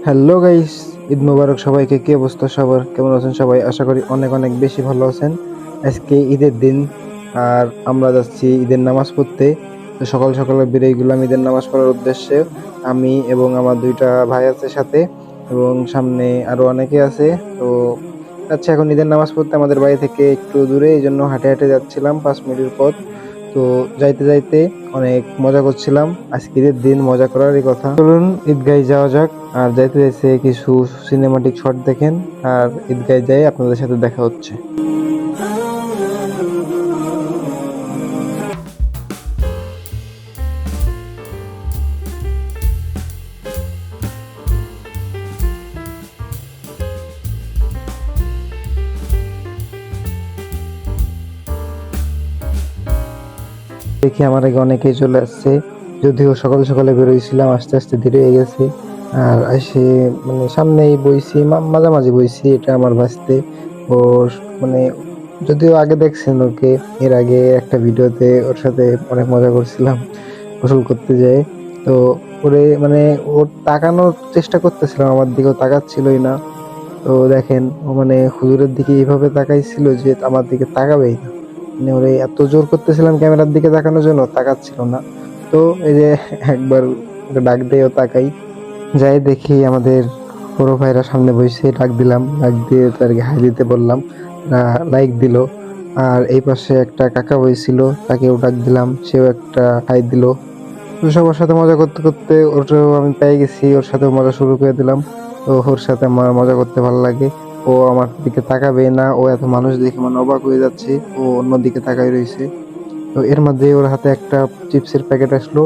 Hello guys, Eid মোবারক সবাইকে। কি অবস্থা সবার, কেমন আছেন সবাই? আশা করি অনেক অনেক বেশি ভালো আছেন। আজকে ঈদের দিন, আর আমরা যাচ্ছি ঈদের নামাজ পড়তে। তো সকাল সকালে বেরিয়ে গেলাম ঈদের নামাজ পড়ার উদ্দেশ্যে। আমি এবং আমার দুইটা ভাই আছে সাথে, এবং সামনে আরো অনেকে আছে। তো আচ্ছা, এখন ঈদের নামাজ পড়তে আমাদের বাড়ি থেকে একটু দূরে, এই জন্য হাঁটে হাঁটে যাচ্ছিলাম 5 মিনিটের পথ। তো যাইতে যাইতে অনেক মজা করছিলাম। আজকে ঈদের দিন, মজা করারই কথা। চলুন ঈদগায় যাওয়া যাক। আর যাইতে যাইতে কিছু সিনেমাটিক শট দেখেন, আর ঈদগায় যাই আপনাদের সাথে দেখা হচ্ছে। দেখি আমার আগে অনেকেই চলে আসছে। যদিও সকাল সকালে বেরোইছিলাম, আস্তে আস্তে ধীরে হয়ে গেছে। আর এসে মানে সামনেই বইছি, মাঝামাঝি বইছি। এটা আমার ভাসতে ও, মানে যদিও আগে দেখছেন ওকে, এর আগে একটা ভিডিওতে ওর সাথে অনেক মজা করছিলাম গোসল করতে যায়। তো ওরে মানে ওর তাকানোর চেষ্টা করতেছিলাম, আমার দিকেও তাকাচ্ছিলই না। তো দেখেন ও মানে হুজুরের দিকে এইভাবে তাকাইছিল যে আমার দিকে তাকাবেই না। মানে ওরে এত জোর করতেছিলাম ক্যামেরার দিকে তাকানোর জন্য, তাকাচ্ছিল না। তো এই যে একবার ওকে ডাক দিয়েও তাকাই, যাই দেখি আমাদের বড় ভাইরা সামনে বসে। ডাক দিলাম, ডাক দিয়ে তাদেরকে হাই দিতে বললাম, লাইক দিল। আর এই পাশে একটা কাকা বইছিল, তাকেও ডাক দিলাম, সেও একটা হাই দিল। তো সবার সাথে মজা করতে করতে ওটাও আমি পেয়ে গেছি, ওর সাথে মজা শুরু করে দিলাম। তো ওর সাথে আমার মজা করতে ভালো লাগে। ও আমার দিকে তাকাবে না, ও এত মানুষ দেখে মানে অবাক হয়ে যাচ্ছে, ও অন্যদিকে তাকাই রয়েছে। তো এর মধ্যে ওর হাতে একটা চিপসের প্যাকেট আসলো।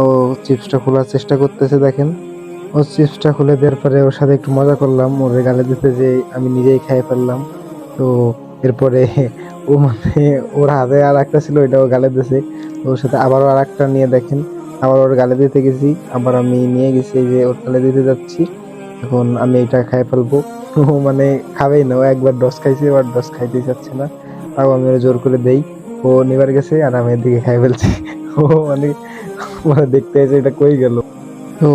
ও চিপসটা খোলার চেষ্টা করতেছে, দেখেন। ও চিপসটা খুলে দেওয়ার পরে ওর সাথে একটু মজা করলাম, ওর গালে দিতে যে আমি নিজেই খেয়ে ফেললাম। তো এরপরে ও মানে ওর হাতে আর একটা ছিল, ওইটাও গালে দিছে। তো ওর সাথে আবারও আর একটা নিয়ে দেখেন, আবার ওর গালে দিতে গেছি, আবার আমি নিয়ে গেছি, এই যে ওর গালে দিতে যাচ্ছি। এখন আমি এটা খাই ফেলবো। ও মানে খাবেই না, ও একবার ডস খাইছে, এবার ডস খাইতে চাচ্ছে না। তাও আমি ওর জোর করে দেই। ও নিবার গেছে আর আমি এদিকে খাই ফেলছি। ও মানে মানে দেখতে এসে এটা কই গেল। তো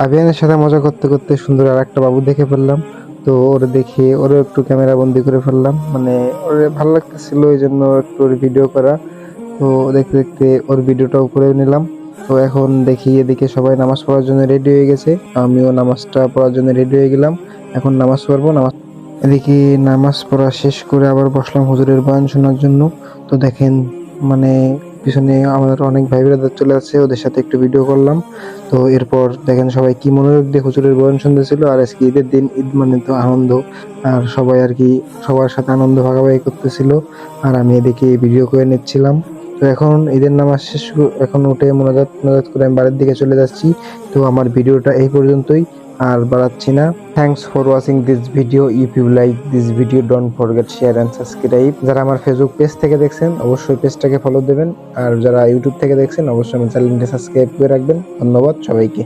আবিয়ানের সাথে মজা করতে করতে সুন্দর আর একটা বাবু দেখে ফেললাম। তো ওরে দেখে ওরও একটু ক্যামেরা বন্দি করে ফেললাম, মানে ওরে ভালো লাগতেছিল এই জন্য একটু ওর ভিডিও করা। তো দেখতে দেখতে ওর ভিডিওটাও করে নিলাম। তো এখন দেখি এদিকে সবাই নামাজ পড়ার জন্য রেডি হয়ে গেছে, আমিও নামাজটা পড়ার জন্য রেডি হয়ে গেলাম। এখন নামাজ পড়বো। এদিকে নামাজ পড়া শেষ করে আবার বসলাম হুজুরের বয়ান শোনার জন্য। তো দেখেন মানে পিছনে আমার অনেক ভাই ব্রাদার চলে আসছে, ওদের সাথে একটু ভিডিও করলাম। তো এরপর দেখেন সবাই কি মনোযোগ দিয়ে হুজুরের বয়ান শুনতেছিল। আর আজকে ঈদের দিন, ঈদ মানে তো আনন্দ। আর সবাই আর কি সবার সাথে আনন্দ ভাগাভাগি করতেছিল, আর আমি এদিকে ভিডিও করে নিচ্ছিলাম। তো এখন ঈদের নামাজ শেষ, এখন উঠে মোনাজাত মোনাজাত করে আমি বাড়ির দিকে চলে যাচ্ছি। তো আমার ভিডিওটা এই পর্যন্তই, আর বাড়াচ্ছি না। Thanks for watching this video. If you like this video, don't forget share and subscribe. যারা আমার ফেসবুক পেজ থেকে দেখছেন অবশ্যই পেজটাকে ফলো দেবেন, আর যারা ইউটিউব থেকে দেখছেন অবশ্যই আমার চ্যানেলটি সাবস্ক্রাইব করে রাখবেন। ধন্যবাদ সবাইকে।